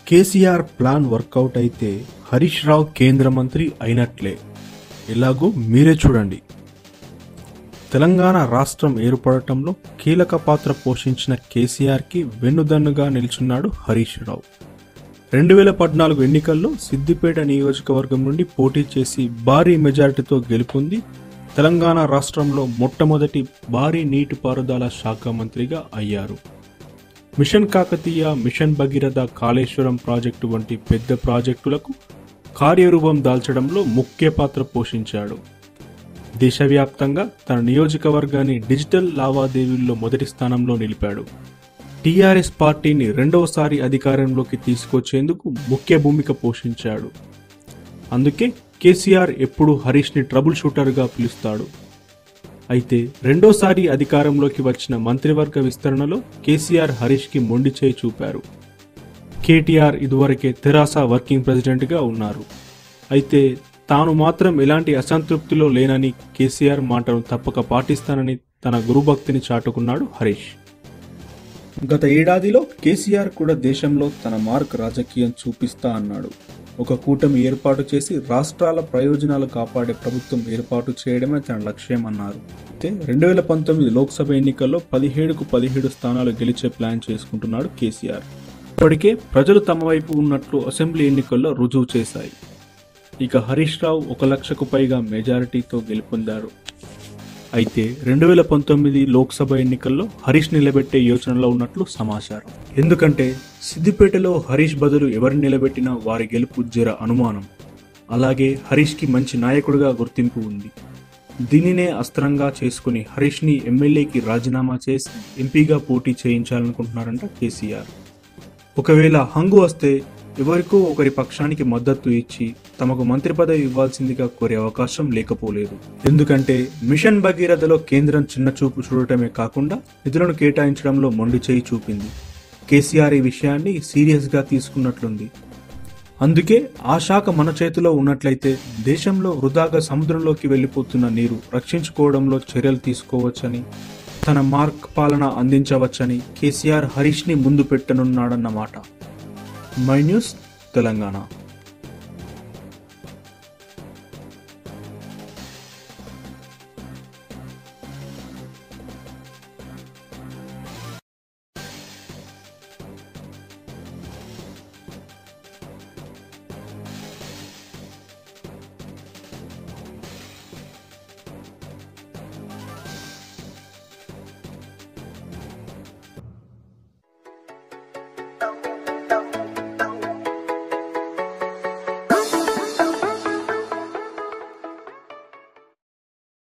KCR plan work out అయితే హరీష్ రావు కేంద్ర మంత్రి అయినట్లే. ఎలాగో మీరే చూడండి. తెలంగాణ రాష్ట్రం ఏర్పడటంలో కీలక పాత్ర పోషించిన కేసీఆర్కి వెన్నుదన్నుగా నిల్చున్నాడు హరీష్ రావు. 2014 ఎన్నికల్లో సిద్దిపేట నియోజకవర్గం నుండి పోటీ చేసి భారీ మెజారిటీతో గెలుపొంది తెలంగాణ రాష్ట్రంలో మొట్టమొదటి భారీ నీటిపారుదల శాఖ మంత్రిగా అయ్యారు. Mission Kakatiya, mission Bhagiratha, Kaleshwaram project వంటి పెద్ద ప్రాజెక్టులకు కార్యరూపం దాల్చడంలో ముఖ్య పాత్ర పోషించాడు. దేశవ్యాప్తంగా తన నియోజకవర్గాన్ని డిజిటల్ లావాదేవీల్లో మొదటి స్థానంలో నిలిపాడు. టీఆర్ఎస్ పార్టీని రెండవసారి అధికారంలోకి తీసుకొచ్చేందుకు ముఖ్య భూమిక పోషించాడు. అందుకే కేసీఆర్ ఎప్పుడూ హరీష్ని ట్రబుల్ షూటర్గా పిలుస్తాడు. అయితే రెండోసారి అధికారంలోకి వచ్చిన మంత్రివర్గ విస్తరణలో కేసీఆర్ హరీష్కి మొండి చేయి చూపారు. కేటీఆర్ ఇదివరకే తెరాస వర్కింగ్ ప్రెసిడెంట్గా ఉన్నారు. అయితే తాను మాత్రం ఎలాంటి అసంతృప్తిలో లేనని, కేసీఆర్ మాటను తప్పక పాటిస్తానని తన గురుభక్తిని చాటుకున్నాడు హరీష్. గత ఏడాదిలో కేసీఆర్ కూడా దేశంలో తన మార్క్ రాజకీయం చూపిస్తా అన్నాడు. ఒక కూటమి ఏర్పాటు చేసి రాష్ట్రాల ప్రయోజనాలు కాపాడే ప్రభుత్వం ఏర్పాటు చేయడమే తన లక్ష్యం అన్నారు. అయితే 2019 లోక్సభ ఎన్నికల్లో 17కు 17 స్థానాలు గెలిచే ప్లాన్ చేసుకుంటున్నాడు కేసీఆర్. ఇప్పటికే ప్రజలు తమ వైపు ఉన్నట్లు అసెంబ్లీ ఎన్నికల్లో రుజువు చేశాయి. ఇక హరీష్ రావు 1 లక్షకు పైగా మెజారిటీతో గెలుపొందారు. అయితే 2019 లోక్సభ ఎన్నికల్లో హరీష్ నిలబెట్టే యోచనలో ఉన్నట్లు సమాచారం. ఎందుకంటే సిద్దిపేటలో హరీష్ బదులు ఎవరిని నిలబెట్టినా వారి గెలుపు జర అనుమానం. అలాగే హరీష్కి మంచి నాయకుడిగా గుర్తింపు ఉంది. దీనినే అస్త్రంగా చేసుకుని హరీష్ని ఎమ్మెల్యేకి రాజీనామా చేసి ఎంపీగా పోటీ చేయించాలనుకుంటున్నారంట కేసీఆర్. ఒకవేళ హంగు వస్తే ఎవరికో ఒకరి పక్షానికి మద్దతు ఇచ్చి తమకు మంత్రి పదవి ఇవ్వాల్సిందిగా కోరే అవకాశం లేకపోలేదు. ఎందుకంటే మిషన్ భగీరథలో కేంద్రం చిన్న చూపు చూడటమే కాకుండా నిధులను కేటాయించడంలో మొండి చేయి చూపింది. కేసీఆర్ ఈ విషయాన్ని సీరియస్గా తీసుకున్నట్లుంది. అందుకే ఆ శాఖ మన చేతిలో ఉన్నట్లయితే దేశంలో వృధాగా సముద్రంలోకి వెళ్లిపోతున్న నీరు రక్షించుకోవడంలో చర్యలు తీసుకోవచ్చని, తన మార్క్ పాలన అందించవచ్చని కేసీఆర్ హరీష్ని ముందు పెట్టనున్నాడన్నమాట. My news Telangana.